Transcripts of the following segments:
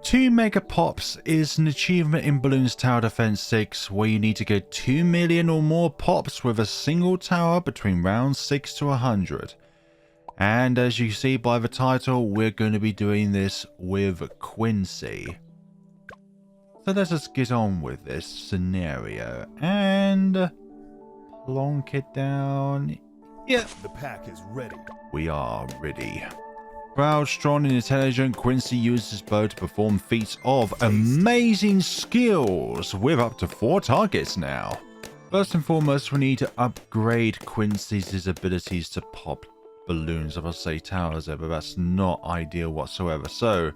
2 Megapops is an achievement in Balloons Tower Defense 6 where you need to get 2 million or more pops with a single tower between rounds 6 to 100. And as you see by the title, we're going to be doing this with Quincy. So let's just get on with this scenario and plonk it down. Yeah, The pack is ready. we are ready. Proud, strong, and intelligent, Quincy uses his bow to perform feats of amazing skills with up to 4 targets now. First and foremost, we need to upgrade Quincy's abilities to pop balloons. I must say towers there, but that's not ideal whatsoever. So,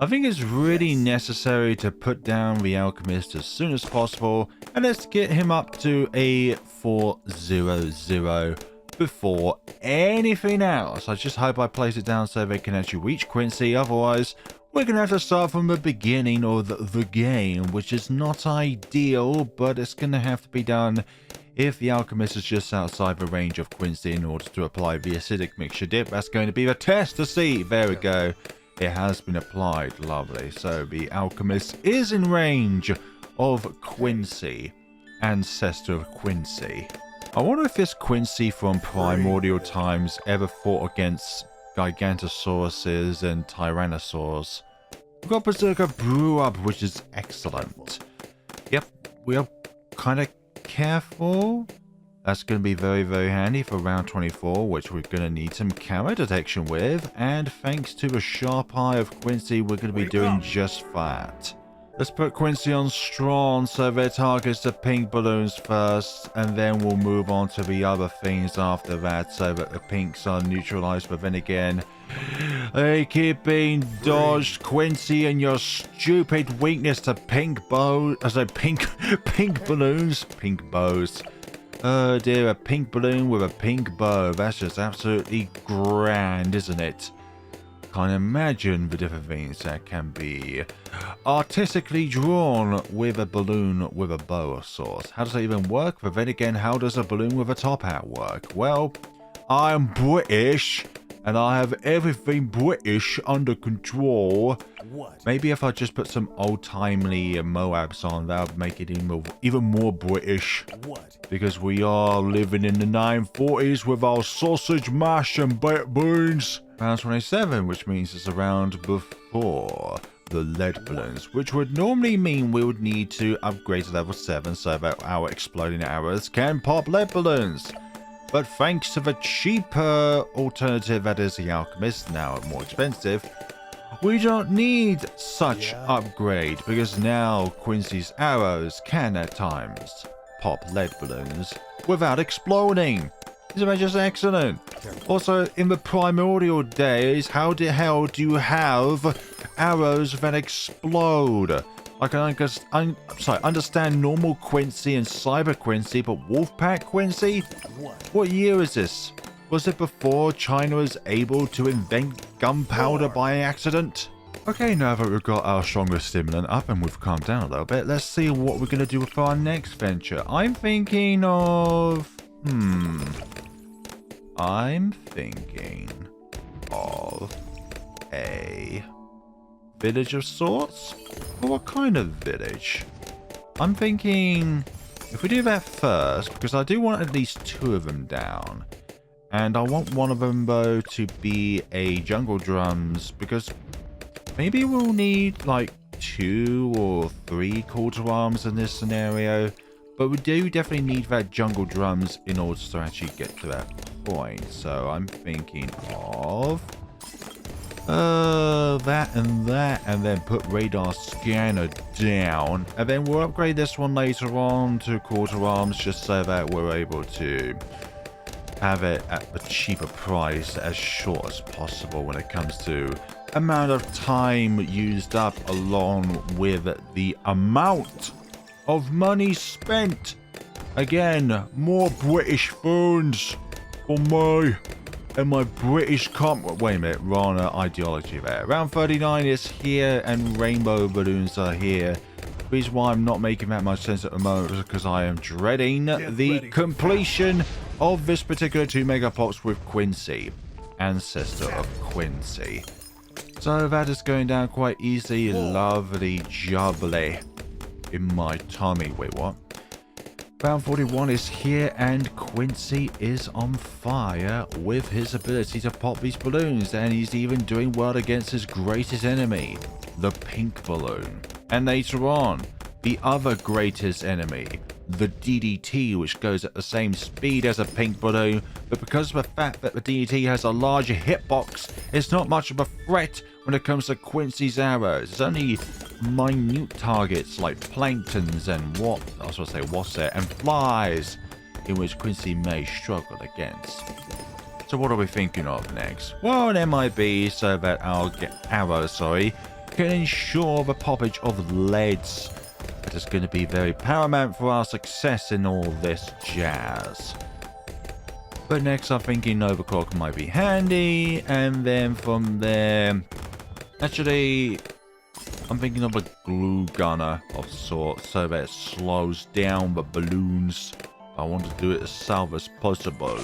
I think it's really necessary to put down the Alchemist as soon as possible, and let's get him up to a 400 before anything else. I just hope I place it down so they can actually reach Quincy, otherwise we're going to have to start from the beginning of the game, which is not ideal, but it's going to have to be done if the Alchemist is just outside the range of Quincy in order to apply the acidic mixture dip. That's going to be the test to see. There we go. It has been applied. Lovely. So the Alchemist is in range of Quincy, ancestor of Quincy. I wonder if this Quincy from primordial times ever fought against Gigantosauruses and Tyrannosaurs. We've got Berserker Brew up, which is excellent. Yep, we are kind of careful. That's going to be very, very handy for round 24, which we're going to need some camera detection with. And thanks to the sharp eye of Quincy, we're going to be doing just that. Let's put Quincy on strong so their targets the pink balloons first, and then we'll move on to the other things after that so that the pinks are neutralized. But then again, they keep being dodged. Quincy and your stupid weakness to pink bows. I say pink balloons. Pink bows. Oh dear, a pink balloon with a pink bow. That's just absolutely grand, isn't it? Can't imagine the different things that can be artistically drawn with a balloon with a bow of sorts. How does that even work? But then again, how does a balloon with a top hat work? Well, I'm British and I have everything British under control. What? Maybe if I just put some old-timely Moabs on, that would make it even more British. What? Because we are living in the 940s with our sausage mash and baked beans. Round 27, which means it's a round before the lead balloons, which would normally mean we would need to upgrade to level 7 so that our exploding arrows can pop lead balloons. But thanks to the cheaper alternative that is the Alchemist, now more expensive, we don't need such upgrade, because now Quincy's arrows can at times pop lead balloons without exploding. Isn't that just excellent? Also, in the primordial days, how the hell do you have arrows that explode? I can understand normal Quincy and Cyber Quincy, but Wolfpack Quincy? What year is this? Was it before China was able to invent gunpowder by accident? Okay, now that we've got our strongest stimulant up and we've calmed down a little bit, let's see what we're going to do for our next venture. I'm thinking of... I'm thinking of a village of sorts? But what kind of village? I'm thinking if we do that first, because I do want at least 2 of them down. And I want one of them, though, to be a jungle drums, because maybe we'll need like 2 or 3 call to arms in this scenario. But we do definitely need that jungle drums in order to actually get to that point. So I'm thinking of that, and then put radar scanner down. And then we'll upgrade this one later on to call to arms, just so that we're able to have it at a cheaper price as short as possible when it comes to amount of time used up, along with the amount of money spent. Again, more British phones for me and my British wait a minute, wrong ideology there. Round 39 is here and rainbow balloons are here. The reason why I'm not making that much sense at the moment is because I am dreading the completion of this particular 2 Megapops with Quincy, ancestor of Quincy. So So that is going down quite easy. Lovely jubbly in my tummy. Wait, what? Round 41 is here, and Quincy is on fire with his ability to pop these balloons, and he's even doing well against his greatest enemy, the pink balloon. And later on, the other greatest enemy, the DDT, which goes at the same speed as a pink balloon, but because of the fact that the DDT has a larger hitbox, it's not much of a threat when it comes to Quincy's arrows. It's only minute targets like planktons and and flies, in which Quincy may struggle against. So what are we thinking of next? Well, an MIB, so that our arrows, can ensure the poppage of leads. That is going to be very paramount for our success in all this jazz. But next I'm thinking overclock might be handy, and then from there, actually, I'm thinking of a glue gunner of sorts, so that it slows down the balloons. I want to do it as slow as possible,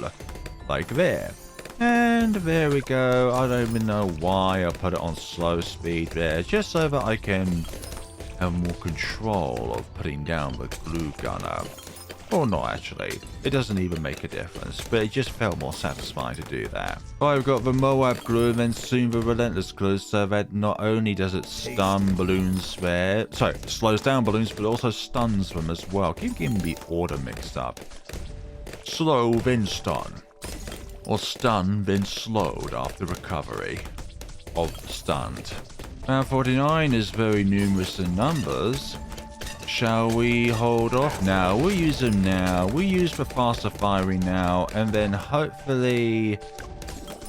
like there. And there we go. I don't even know why I put it on slow speed there, just so that I can have more control of putting down the glue gunner. Or not, actually. It doesn't even make a difference, but it just felt more satisfying to do that. I've got the Moab glue and then soon the Relentless glue, so that not only does it stun balloons there, slows down balloons, but also stuns them as well. Keep getting the order mixed up. Slow, then stun. Or stun, then slowed after recovery of stunned. Round 49 is very numerous in numbers. Shall we hold off now? We'll use them now. We'll use the faster firing now, and then hopefully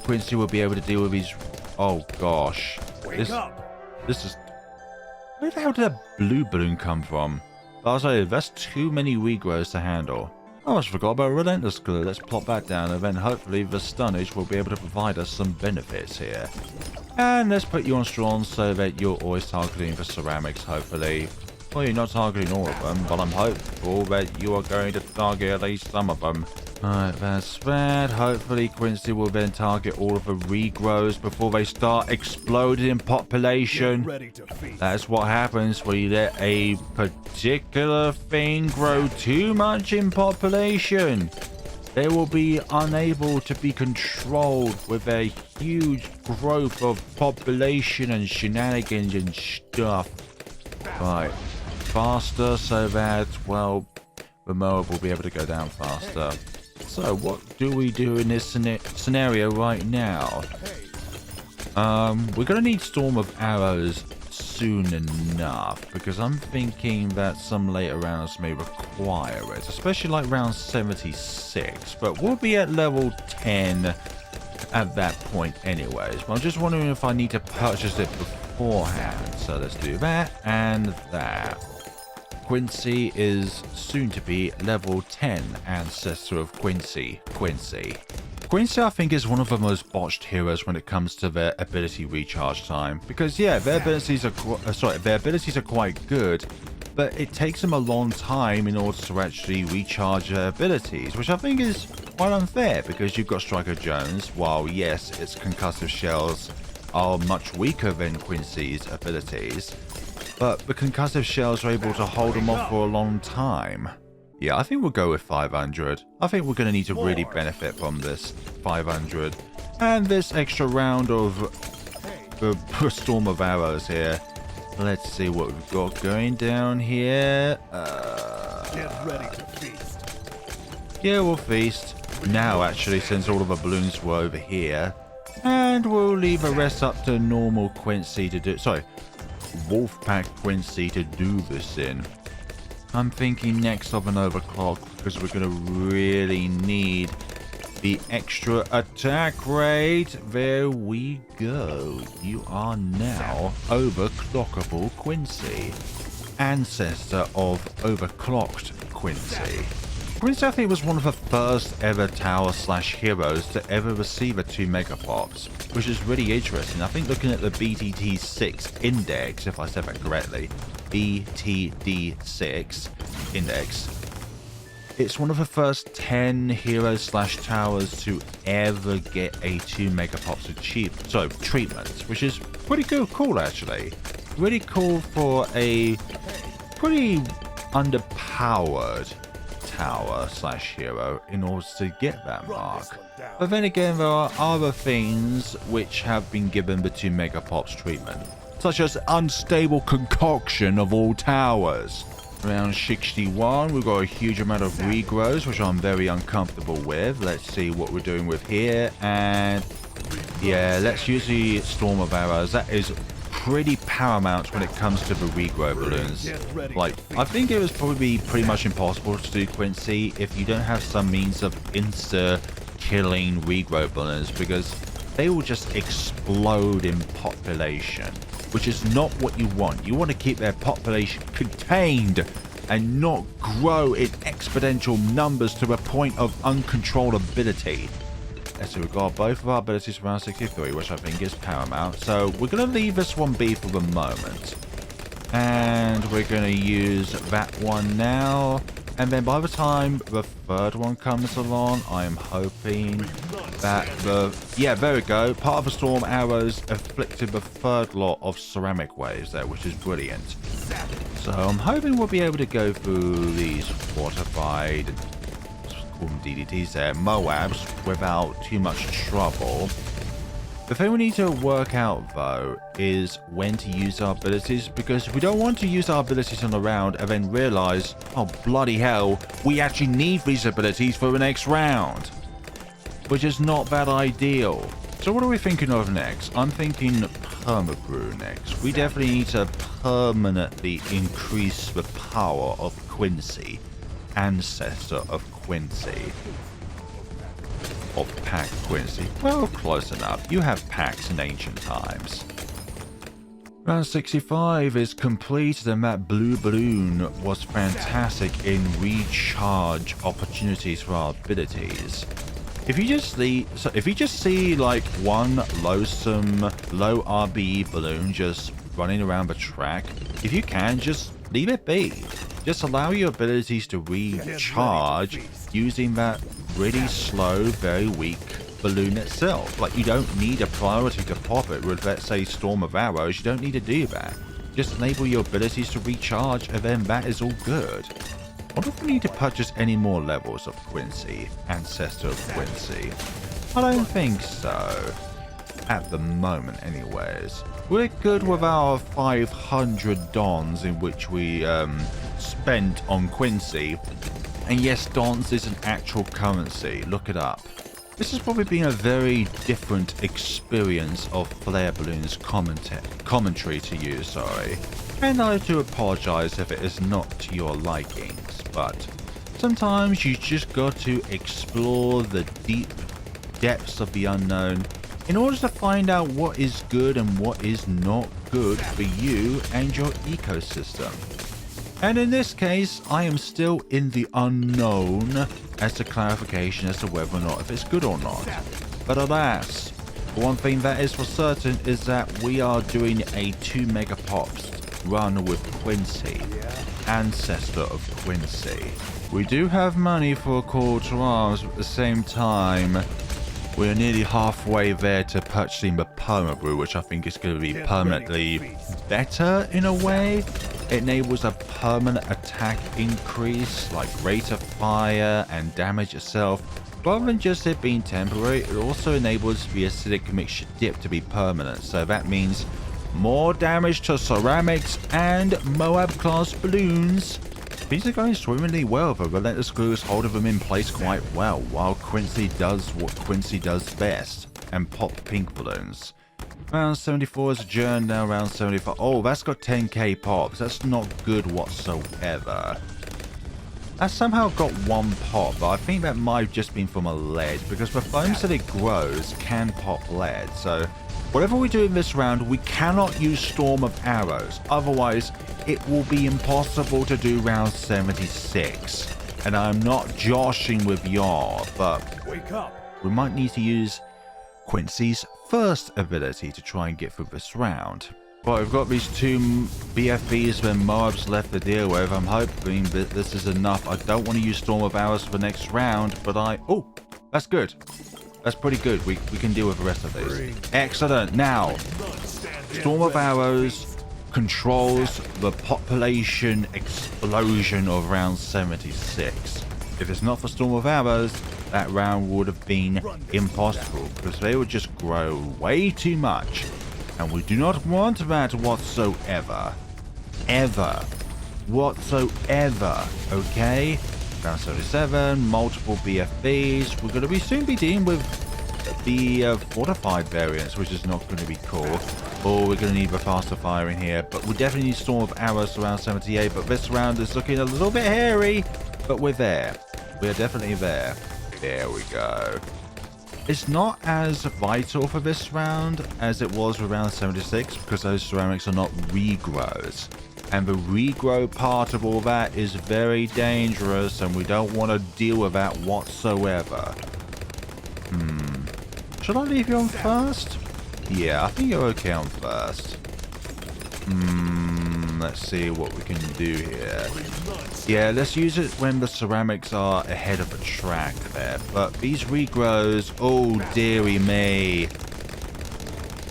Quincy will be able to deal with these. Oh gosh, this is. Where the hell did that blue balloon come from? I'll tell you, that's too many regrows to handle. I almost forgot about Relentless glue. Let's plop that down, and then hopefully the stunnage will be able to provide us some benefits here. And let's put you on strong so that you're always targeting the ceramics, hopefully. Well, you're not targeting all of them, but I'm hopeful that you are going to target at least some of them. Alright, that's bad. Hopefully Quincy will then target all of the regrows before they start exploding in population. That's what happens when you let a particular thing grow too much in population. They will be unable to be controlled with a huge growth of population and shenanigans and stuff. Right. Faster so that, well, the Moab will be able to go down faster. So what do we do in this scenario right now? We're going to need Storm of Arrows soon enough, because I'm thinking that some later rounds may require it, especially like round 76, but we'll be at level 10 at that point anyways. But I'm just wondering if I need to purchase it beforehand, so let's do that and that. Quincy is soon to be level 10 ancestor of Quincy. Quincy, I think, is one of the most botched heroes when it comes to their ability recharge time. Because yeah, their abilities are quite good, but it takes them a long time in order to actually recharge their abilities, which I think is quite unfair, because you've got Striker Jones, while yes, its concussive shells are much weaker than Quincy's abilities, but the concussive shells are able to hold them off for a long time. Yeah, I think we'll go with 500. I think we're going to need to really benefit from this 500. And this extra round of the Storm of Arrows here. Let's see what we've got going down here. Get ready to feast. Yeah, we'll feast. Now, actually, since all of the balloons were over here. And we'll leave the rest up to normal Quincy to do... Wolfpack Quincy to do this in. I'm thinking next of an overclock, because we're going to really need the extra attack rate. There we go. You are now overclockable Quincy, ancestor of overclocked Quincy. Quincy, I think, was one of the first ever tower/heroes to ever receive a 2 Megapops, which is really interesting. I think looking at the BTD6 index, if I said that correctly, BTD6 index, It's one of the first 10 heroes slash towers to ever get a 2 Megapops treatment, which is pretty cool actually. Really cool for a pretty underpowered tower slash hero in order to get that mark. But then again, there are other things which have been given the 2 Megapops treatment, such as unstable concoction of all towers. Round 61, we've got a huge amount of regrows, which I'm very uncomfortable with. Let's see what we're doing with here. And yeah, let's use the Storm of Arrows. That is pretty paramount when it comes to the regrow balloons. Like, I think it was probably pretty much impossible to do Quincy if you don't have some means of insta-killing regrow balloons, because they will just explode in population, which is not what you want. You want to keep their population contained and not grow in exponential numbers to a point of uncontrollability. So we've got both of our abilities for round 63, which I think is paramount. So we're going to leave this one be for the moment. And we're going to use that one now. And then by the time the third one comes along, I'm hoping that yeah, there we go. Part of the storm arrows afflicted the third lot of ceramic waves there, which is brilliant. So I'm hoping we'll be able to go through these fortified, call them DDTs there, Moabs without too much trouble. The thing we need to work out, though, is when to use our abilities, because we don't want to use our abilities on the round and then realize, oh bloody hell, we actually need these abilities for the next round, which is not that ideal. So what are we thinking of next? I'm thinking Perma Brew next. We definitely need to permanently increase the power of Quincy, ancestor of Quincy. Or pack Quincy. Well, close enough. You have packs in ancient times. Round 65 is completed, and that blue balloon was fantastic in recharge opportunities for our abilities. If you just see like one loathsome low RBE balloon just running around the track, if you can, just leave it be. Just allow your abilities to recharge using that really slow, very weak balloon itself. Like, you don't need a priority to pop it with, let's say, Storm of Arrows. You don't need to do that. Just enable your abilities to recharge, and then that is all good. I wonder if we need to purchase any more levels of Quincy, Ancestor of Quincy. I don't think so. At the moment, anyways. We're good with our 500 dons in which we spent on Quincy. And yes, dons is an actual currency. Look it up. This has probably been a very different experience of Flare Balloon's commentary to you, sorry. And I do apologize if it is not to your likings, but sometimes you just got to explore the deep depths of the unknown in order to find out what is good and what is not good for you and your ecosystem. And in this case, I am still in the unknown as to clarification as to whether or not if it's good or not. But alas, one thing that is for certain is that we are doing a 2 Megapops run with Quincy, Ancestor of Quincy. We do have money for a call to arms, but at the same time, we're nearly halfway there to purchasing the Perma Brew, which I think is going to be permanently better in a way. It enables a permanent attack increase, like rate of fire and damage itself. Rather than just it being temporary, it also enables the acidic mixture dip to be permanent. So that means more damage to ceramics and Moab class balloons. Things are going swimmingly well, the relentless glue is holding them in place quite well, while Quincy does what Quincy does best, and pop pink balloons. Round 74 is adjourned, now round 75. Oh, that's got 10k pops. That's not good whatsoever. That somehow got one pop, but I think that might have just been from a lead, because the foams that it grows can pop lead. So whatever we do in this round, we cannot use Storm of Arrows. Otherwise, it will be impossible to do round 76. And I'm not joshing with y'all, but Wake up. we might need to use Quincy's first ability to try and get through this round. Well, we've got these two BFBs and Moabs left to deal with. I'm hoping that this is enough. I don't want to use Storm of Arrows for the next round, but oh, that's good. That's pretty good. We can deal with the rest of these. Excellent. Now, Storm of Arrows controls the population explosion of round 76. If it's not for Storm of Arrows, that round would have been impossible because they would just grow way too much. And we do not want that whatsoever. Ever. Whatsoever. Okay? Round 77, multiple BFBs. We're going to soon be dealing with the fortified variants, which is not going to be cool. Or we're going to need the faster fire in here. But we definitely need Storm of Arrows around 78. But this round is looking a little bit hairy. But we're there. We're definitely there. There we go. It's not as vital for this round as it was for round 76 because those ceramics are not regrows. And the regrow part of all that is very dangerous and we don't want to deal with that whatsoever. Should I leave you on first? Yeah, I think you're okay on first. Let's see what we can do here. Yeah, let's use it when the ceramics are ahead of the track there. But these regrows, oh dearie me.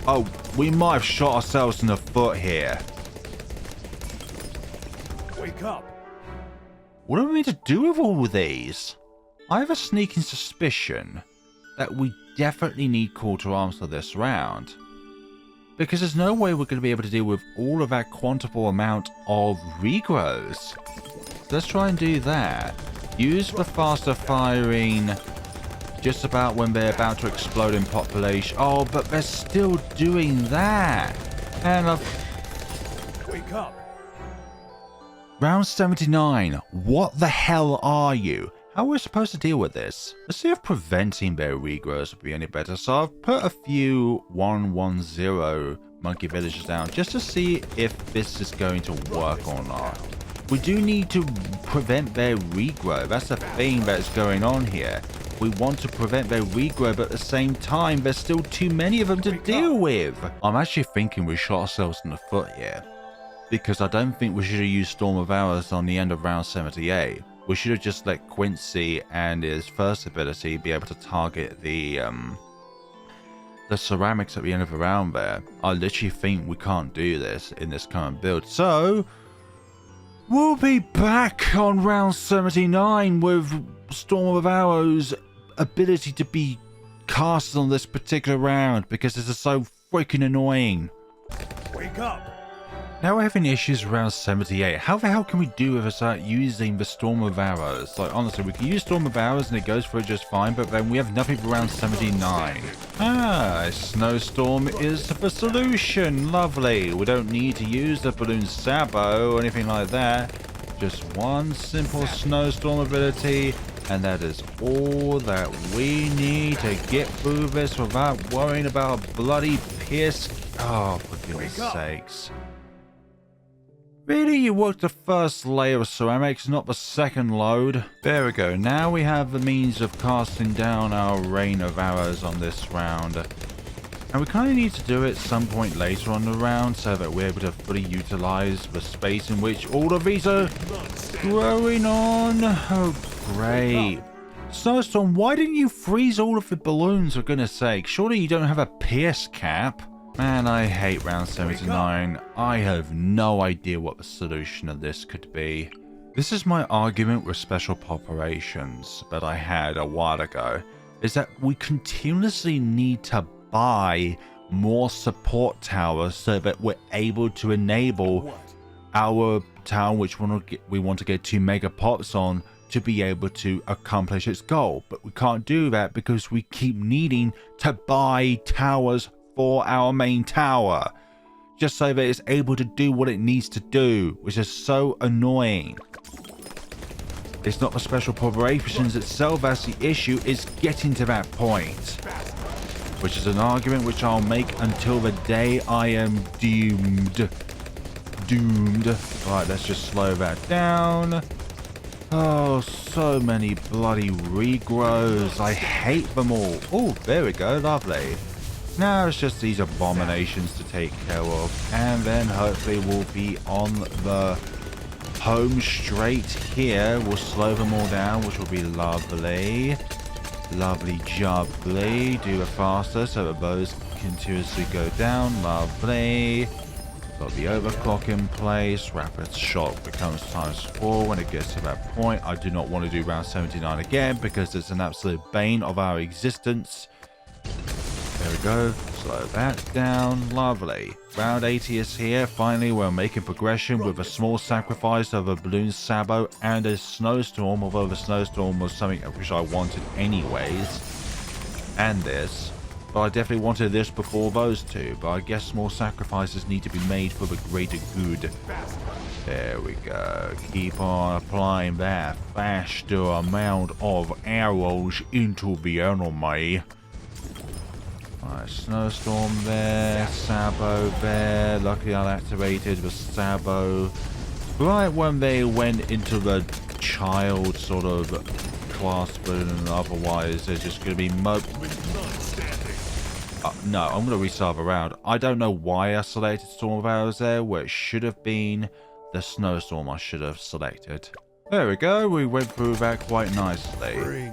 Oh, we might have shot ourselves in the foot here. Wake up. What are we meant to do with all of these? I have a sneaking suspicion that we definitely need call to arms for this round. Because there's no way we're going to be able to deal with all of that quantable amount of regrows. Let's try and do that. Use the faster firing just about when they're about to explode in population. Oh, but they're still doing that. And Wake up. round 79. What the hell are you? How are we supposed to deal with this? Let's see if preventing their regrows would be any better. So I've put a few 110 monkey villages down just to see if this is going to work or not. We do need to prevent their regrow. That's the thing that's going on here. We want to prevent their regrow, but at the same time, there's still too many of them to deal with. I'm actually thinking we shot ourselves in the foot here. Because I don't think we should have used Storm of Arrows on the end of round 78. We should have just let Quincy and his first ability be able to target the ceramics at the end of the round there. I literally think we can't do this in this current build. So, we'll be back on round 79 with Storm of Arrows' ability to be cast on this particular round because this is so freaking annoying. Wake up. Now we're having issues around 78. How the hell can we do without using the Storm of Arrows? Like, honestly, we can use Storm of Arrows and it goes through just fine, but then we have nothing for around 79. Ah, a snowstorm is the solution. Lovely. We don't need to use the balloon sabo or anything like that. Just one simple snowstorm ability, and that is all that we need to get through this without worrying about bloody pierce. Oh, for goodness sakes. Really, you worked the first layer of ceramics, not the second load? There we go. Now we have the means of casting down our rain of arrows on this round. And we kind of need to do it some point later on the round so that we're able to fully utilize the space in which all of these are growing on. Oh, great. Snowstorm, why didn't you freeze all of the balloons, for goodness sake? Surely you don't have a pierce cap? Man, I hate round 79. I have no idea what the solution of this could be. This is my argument with special operations that I had a while ago, is that we continuously need to buy more support towers so that we're able to enable our town, which we want to get 2 Megapops on, to be able to accomplish its goal. But we can't do that because we keep needing to buy towers for our main tower, just so that it's able to do what it needs to do, which is so annoying. It's not the special operations itself that's the issue, it's getting to that point. Which is an argument which I'll make until the day I am doomed. Alright, let's just slow that down. Oh, so many bloody regrows. I hate them all. Oh, there we go, lovely. Now it's just these abominations to take care of, and then hopefully we'll be on the home straight here. We'll slow them all down, which will be lovely. Lovely jubbly. Do it faster so that those continuously go down. Lovely. Got the overclock in place. Rapid shot becomes ×4 when it gets to that point. I do not want to do round 79 again because it's an absolute bane of our existence. There we go. Slow that down. Lovely. Round 80 is here. Finally, we're making progression with a small sacrifice of a balloon sabo and a snowstorm, although the snowstorm was something which I wanted anyways. And this. But I definitely wanted this before those two. But I guess small sacrifices need to be made for the greater good. There we go. Keep on applying that faster amount of arrows into the enemy. Alright, snowstorm there, sabo there. Luckily I activated the sabo right when they went into the child sort of class balloon. Otherwise they're just going to be no, I'm going to restart the round. I don't know why I selected Storm of Arrows there, where it should have been the snowstorm I should have selected. There we go, we went through that quite nicely.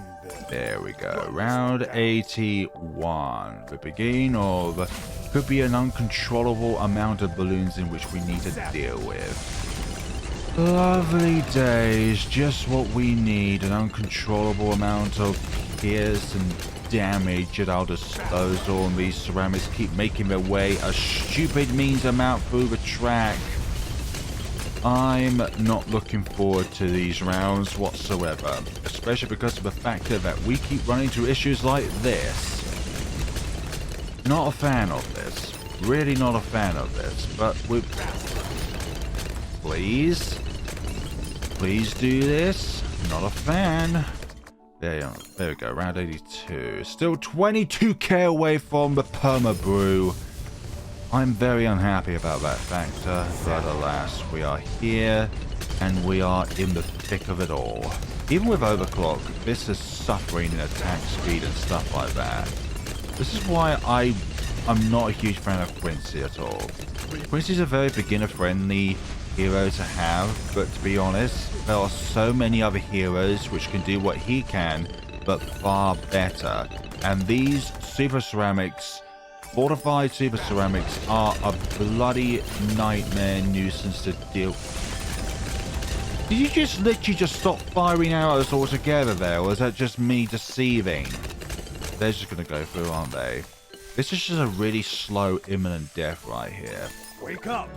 There we go, round 81. The beginning of could be an uncontrollable amount of balloons in which we need to deal with. Lovely days, just what we need. An uncontrollable amount of pierce and damage at our disposal, and these ceramics keep making their way a stupid means amount through the track. I'm not looking forward to these rounds whatsoever, especially because of the factor that we keep running into issues like this. Not a fan of this. Really not a fan of this, but we... Please do this. Not a fan. There we go, round 82. Still 22k away from the Perma Brew. I'm very unhappy about that factor, but alas, we are here, and we are in the thick of it all. Even with overclock, this is suffering in attack speed and stuff like that. This is why I'm not a huge fan of Quincy at all. Quincy's a very beginner-friendly hero to have, but to be honest, there are so many other heroes which can do what he can, but far better. And these super ceramics, fortified super ceramics, are a bloody nightmare nuisance to deal with. Did you just literally just stop firing arrows altogether there, or is that just me deceiving? They're just gonna go through, aren't they? This is just a really slow, imminent death right here. Wake up!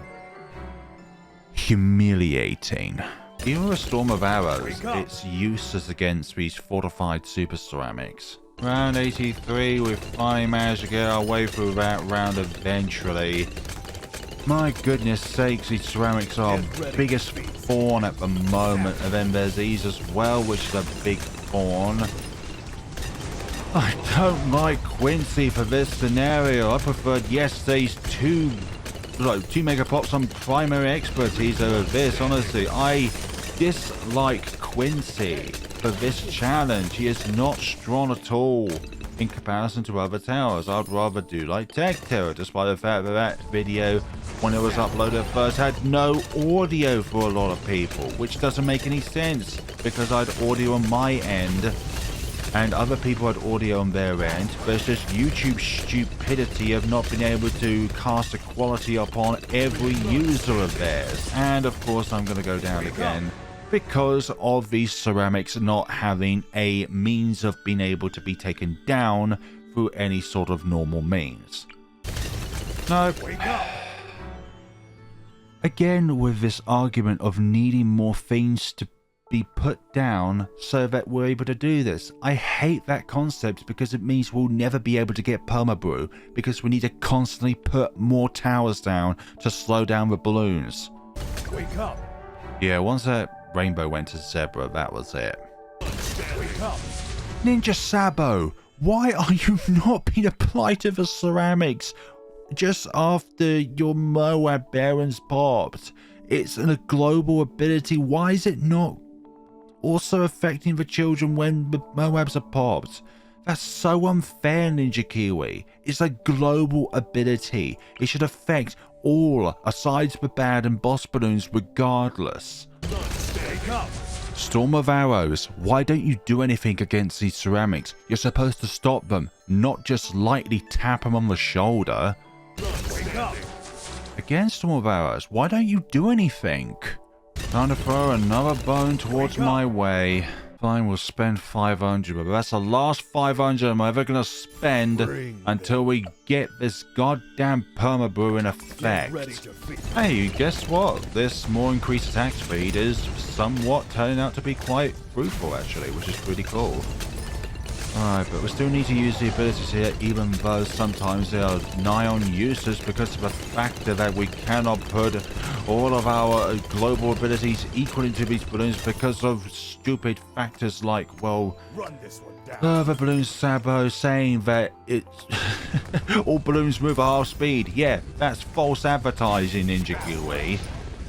Humiliating. Even with a storm of arrows, it's useless against these fortified super ceramics. Round 83, we finally managed to get our way through that round eventually. My goodness sakes, these ceramics are biggest thorn at the moment, and then there's these as well, which is a big thorn. I don't like Quincy for this scenario. I preferred yesterday's two Megapops on primary expertise over this. Honestly, I dislike Quincy for this challenge. He is not strong at all in comparison to other towers. I'd rather do like Tech Terror, despite the fact that that video, when it was uploaded first, had no audio for a lot of people, which doesn't make any sense because I had audio on my end and other people had audio on their end, but it's just YouTube stupidity of not being able to cast a quality upon every user of theirs. And of course I'm going to go down again because of these ceramics not having a means of being able to be taken down through any sort of normal means. No. Again with this argument of needing more things to be put down so that we're able to do this. I hate that concept because it means we'll never be able to get Perma Brew because we need to constantly put more towers down to slow down the balloons. Wake up. Yeah, once that rainbow went to zebra, that was it. Wake up. Ninja Sabo, why are you not being applied to the ceramics just after your Moab Barons popped? It's a global ability. Why is it not also affecting the children when the Moabs are popped? That's so unfair, Ninja Kiwi. It's a global ability. It should affect all, aside the bad and boss balloons regardless. Wake up. Storm of Arrows, why don't you do anything against these ceramics? You're supposed to stop them, not just lightly tap them on the shoulder. Wake up. Again, Storm of Arrows, why don't you do anything? Time to throw another bone towards my way. Fine, we'll spend 500, but that's the last 500 I'm ever going to spend until we get this goddamn Perma Brew in effect. Hey, guess what? This more increased attack speed is somewhat turning out to be quite fruitful, actually, which is pretty cool. Alright, but we still need to use the abilities here, even though sometimes they are nigh on useless because of the factor that we cannot put all of our global abilities equal into these balloons because of stupid factors like, well, the balloon Sabo saying that it's all balloons move at half speed. Yeah, that's false advertising, Ninja Kiwi.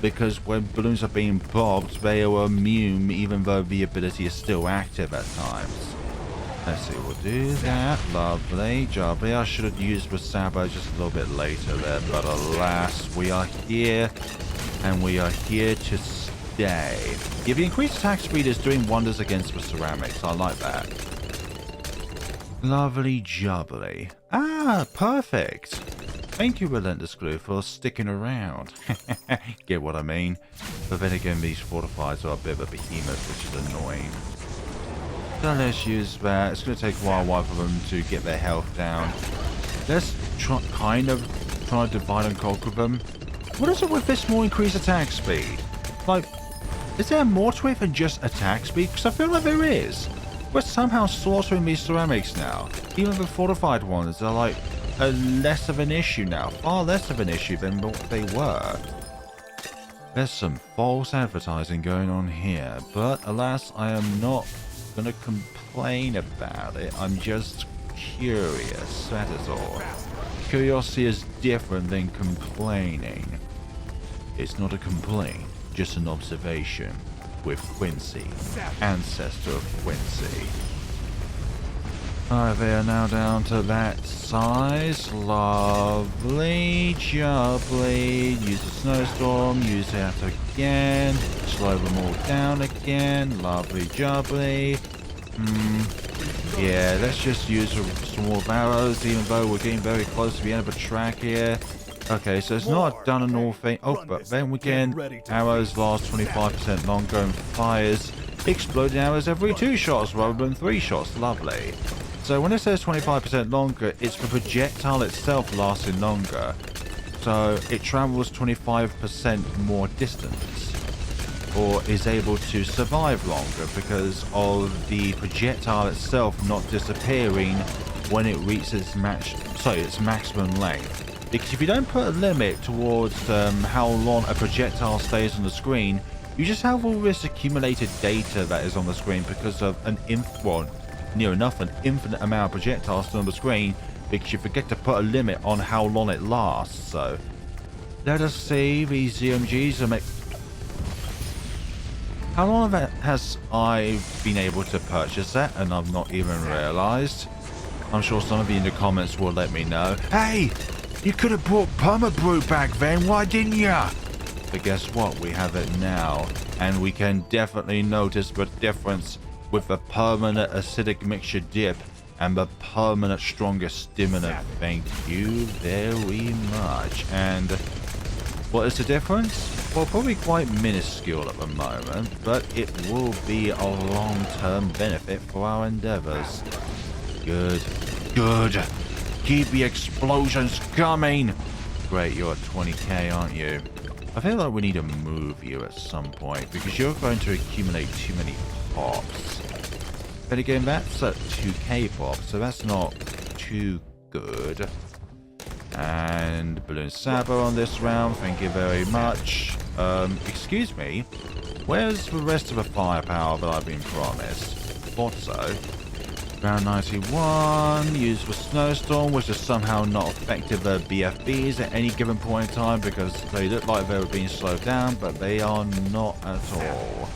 Because when balloons are being popped, they are immune even though the ability is still active at times. Let's see, we'll do that. Lovely, jubbly. I should have used the Sabo just a little bit later there, but alas, we are here, and we are here to stay. Yeah, the increased attack speed is doing wonders against the ceramics. I like that. Lovely jubbly. Ah, perfect. Thank you, Relentless Glue, for sticking around. Get what I mean? But then again, these fortifiers are a bit of a behemoth, which is annoying. So let's use that. It's going to take a while for them to get their health down. Let's try to divide and conquer them. What is it with this more increased attack speed? Like, is there more to it than just attack speed? Because I feel like there is. We're somehow slaughtering these ceramics now. Even the fortified ones are like less of an issue now. Far less of an issue than what they were. There's some false advertising going on here. But alas, I am not gonna complain about it. I'm just curious, that is all. Curiosity is different than complaining. It's not a complaint, just an observation with Quincy, ancestor of Quincy. Alright, they are now down to that size. Lovely, jubbly. Use the snowstorm, use that again. Slow them all down again. Lovely, jubbly. Yeah, let's just use some more arrows, even though we're getting very close to the end of the track here. Okay, so it's not done an all thing. Oh, but then again, arrows last 25% longer and fires exploding arrows every 2 shots rather than 3 shots. Lovely. So when it says 25% longer, it's the projectile itself lasting longer. So it travels 25% more distance, or is able to survive longer because of the projectile itself not disappearing when it reaches its maximum length. Because if you don't put a limit towards how long a projectile stays on the screen, you just have all this accumulated data that is on the screen because of an near enough an infinite amount of projectiles still on the screen, because you forget to put a limit on how long it lasts. So let us see these ZMGs are how long has I been able to purchase that and I've not even realized? I'm sure some of you in the comments will let me know. Hey, you could have brought Perma Brew back then, why didn't ya? But guess what, we have it now, and we can definitely notice the difference with the permanent acidic mixture dip and the permanent stronger stimulant. Thank you very much. And what is the difference? Well, probably quite minuscule at the moment, but it will be a long-term benefit for our endeavors. Good. Good. Keep the explosions coming. Great, you're at 20k, aren't you? I feel like we need to move you at some point because you're going to accumulate too many pops. But again, that's at 2k pops, so that's not too good. And Balloon Sabo on this round, thank you very much. Excuse me, where's the rest of the firepower that I've been promised? Thought so. Round 91, use the Snowstorm, which has somehow not affected the BFBs at any given point in time because they look like they were being slowed down, but they are not at all.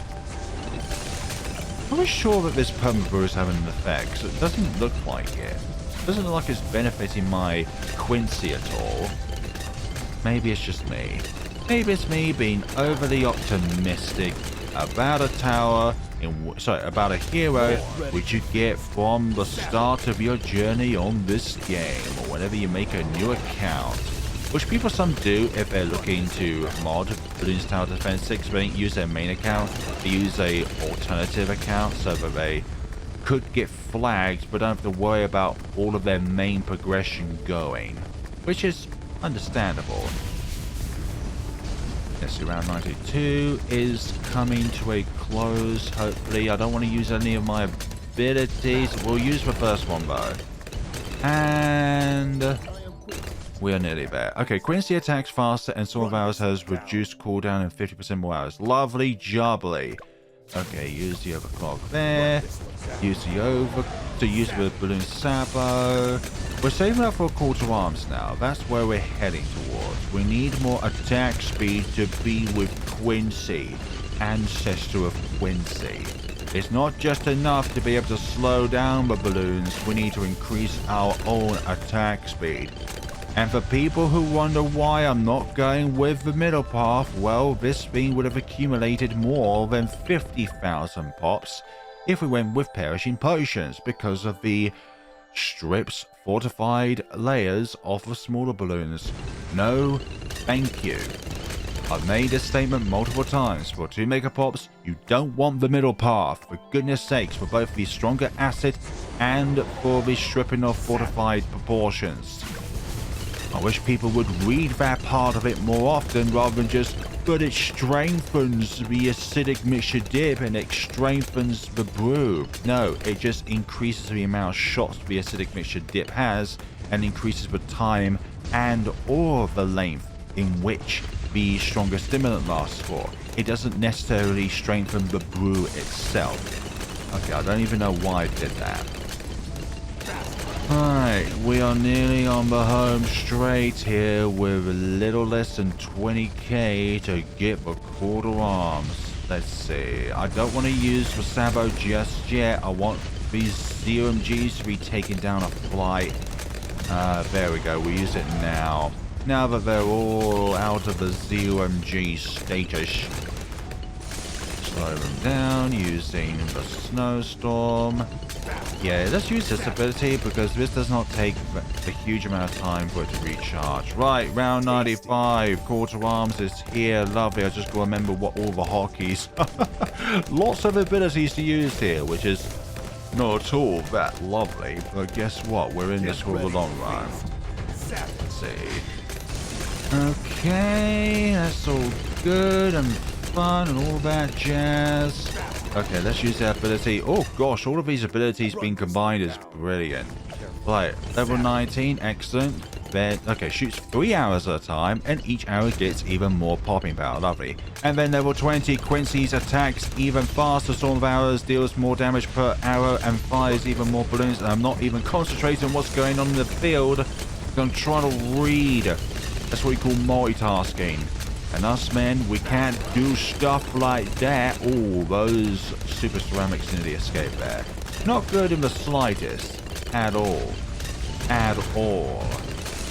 I'm not sure that this Perma Brew is having an effect, 'cause it doesn't look like it. It doesn't look like it's benefiting my Quincy at all. Maybe it's just me. Maybe it's me being overly optimistic about a tower, about a hero which you get from the start of your journey on this game, or whenever you make a new account. Which people some do if they're looking to mod Bloons Tower Defense 6, but they don't use their main account. They use a alternative account so that they could get flagged, but don't have to worry about all of their main progression going. Which is understandable. Yes, round 92 is coming to a close, hopefully. I don't want to use any of my abilities. We'll use the first one, though. And we are nearly there. Okay, Quincy attacks faster, and Sword of Hours has reduced cooldown and 50% more hours. Lovely jubbly. Okay, use the overclock there. Use the balloon sabo. We're saving up for a call to arms now. That's where we're heading towards. We need more attack speed to be with Quincy, ancestor of Quincy. It's not just enough to be able to slow down the balloons. We need to increase our own attack speed. And for people who wonder why I'm not going with the middle path, well, this thing would have accumulated more than 50,000 pops if we went with perishing potions because of the strips fortified layers of the smaller balloons. No, thank you. I've made this statement multiple times. For 2 Megapops, you don't want the middle path. For goodness sakes, for both the stronger acid and for the stripping of fortified proportions. I wish people would read that part of it more often rather than just, but it strengthens the acidic mixture dip and it strengthens the brew. No, it just increases the amount of shots the acidic mixture dip has and increases the time and or the length in which the stronger stimulant lasts for. It doesn't necessarily strengthen the brew itself. Okay, I don't even know why I did that. Alright, we are nearly on the home straight here with a little less than 20k to get the call to arms. Let's see. I don't want to use the Sabo just yet. I want these ZMGs to be taken down a flight. There we go. We use it now. Now that they're all out of the ZMG status. Slow them down using the snowstorm. Yeah, let's use this ability because this does not take a huge amount of time for it to recharge. Right, round 95. Call to arms is here. Lovely. I just got to remember what all the hotkeys. Lots of abilities to use here, which is not at all that lovely. But guess what? We're in this for the long run. Let's see. Okay, that's all good and fun and all that jazz. Okay, let's use that ability. Oh gosh, all of these abilities being combined is brilliant. Right, level 19, excellent. Then, okay, shoots 3 arrows at a time, and each arrow gets even more popping power. Lovely. And then level 20, Quincy's attacks even faster. Storm of Arrows deals more damage per arrow and fires even more balloons. And I'm not even concentrating on what's going on in the field. I'm trying to read. That's what we call multitasking. And us men, we can't do stuff like that. Oh, those super ceramics nearly escaped there. Not good in the slightest. At all. At all.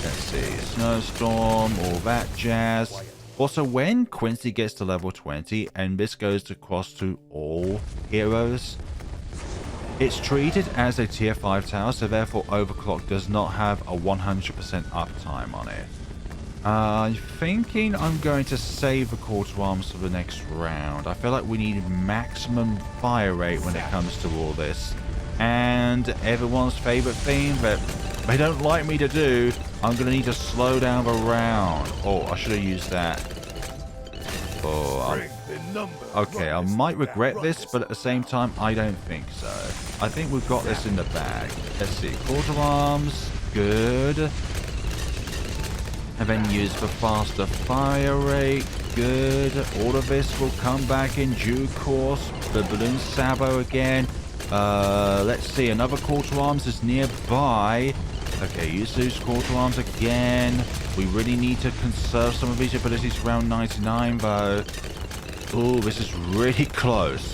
Let's see. Snowstorm, all that jazz. Also, when Quincy gets to level 20, and this goes across to all heroes, it's treated as a tier 5 tower, so therefore Overclock does not have a 100% uptime on it. I'm thinking I'm going to save the call to arms for the next round. I feel like we need maximum fire rate when it comes to all this. And everyone's favorite thing that they don't like me to do, I'm going to need to slow down the round. Oh, I should have used that. Oh, okay, I might regret this, but at the same time, I don't think so. I think we've got this in the bag. Let's see, call to arms, good. And then use the faster fire rate. Good. All of this will come back in due course. The balloon sabo again. Let's see. Another call to arms is nearby. Okay, use those call to arms again. We really need to conserve some of these abilities around 99 though. Oh, this is really close.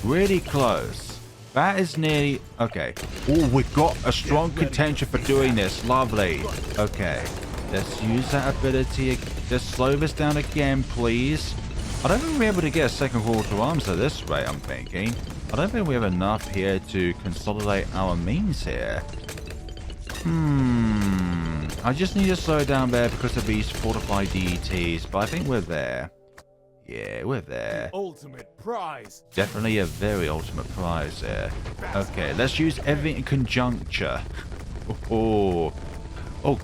Really close. That is nearly... Okay. Oh, we've got a strong contention for doing this. Lovely. Okay. Let's use that ability. Just slow this down again, please. I don't think we'll be able to get a second call to arms at this rate, I'm thinking. I don't think we have enough here to consolidate our means here. I just need to slow down there because of these fortified DETs, but I think we're there. Yeah, we're there. Ultimate prize. Definitely a very ultimate prize there. Okay, let's use everything in conjuncture. Oh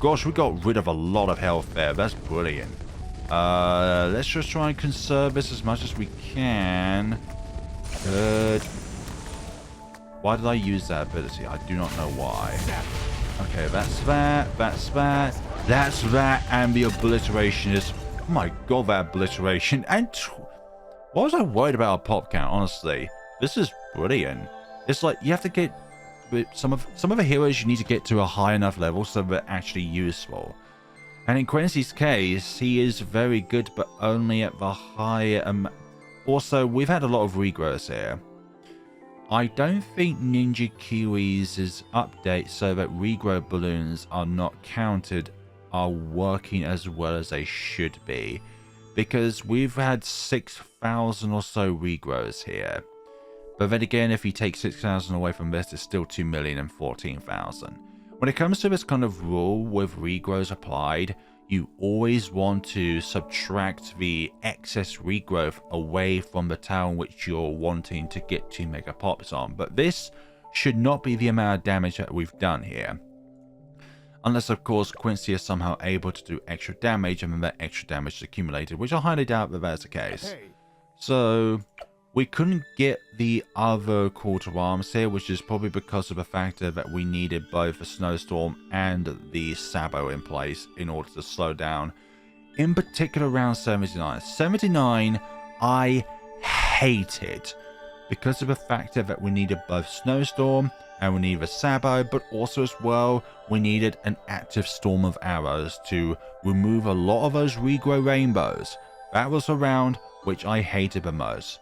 gosh, we got rid of a lot of health there. That's brilliant. Let's just try and conserve this as much as we can. Good. Why did I use that ability? I do not know why. Okay, that's that, that's that, that's that, and the obliteration is... Oh my god, that obliteration. And what was I worried about a pop count, honestly? This is brilliant. It's like, you have to get... Some of the heroes you need to get to a high enough level so they're actually useful. And in Quincy's case, he is very good, but only at the higher... Also, we've had a lot of regrowths here. I don't think Ninja Kiwi's update so that regrow balloons are not counted are working as well as they should be. Because we've had 6,000 or so regrows here. But then again, if you take 6,000 away from this, it's still 2,014,000. When it comes to this kind of rule with regrows applied, you always want to subtract the excess regrowth away from the town which you're wanting to get 2 Megapops on. But this should not be the amount of damage that we've done here. Unless, of course, Quincy is somehow able to do extra damage and then that extra damage is accumulated, which I highly doubt that that's the case. So, we couldn't get the other call to arms here, which is probably because of the factor that we needed both the snowstorm and the Sabo in place in order to slow down. In particular, around 79. 79, I hated because of the factor that we needed both snowstorm and we needed a Sabo, but also as well, we needed an active storm of arrows to remove a lot of those regrow rainbows. That was a round which I hated the most.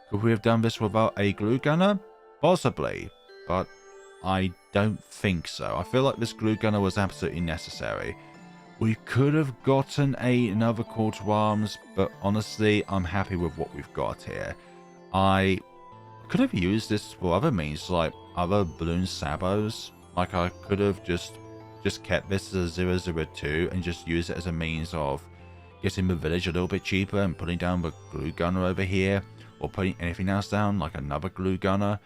Could we have done this without a glue gunner? Possibly, but I don't think so. I feel like this glue gunner was absolutely necessary. We could have gotten another call to arms, but honestly, I'm happy with what we've got here. I could have used this for other means, like other balloon sabos. Like I could have just kept this as a 002 and just used it as a means of getting the village a little bit cheaper and putting down the glue gunner over here. Or putting anything else down, like another glue gunner.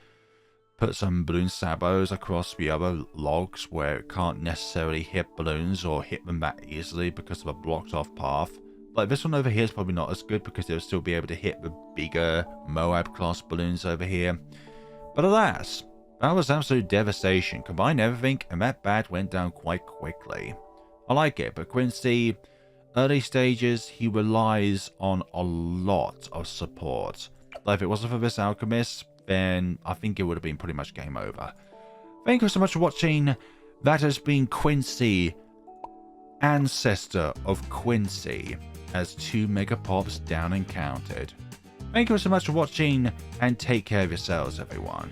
Put some balloon sabos across the other logs where it can't necessarily hit balloons or hit them that easily because of a blocked off path. Like this one over here is probably not as good because they'll still be able to hit the bigger Moab class balloons over here. But alas, that was absolute devastation. Combine everything and that bat went down quite quickly. I like it, but Quincy, early stages, he relies on a lot of support. Like if it wasn't for this alchemist, then I think it would have been pretty much game over. Thank you so much for watching. That has been Quincy, ancestor of Quincy, as 2 Megapops down and counted. Thank you so much for watching, and take care of yourselves, everyone.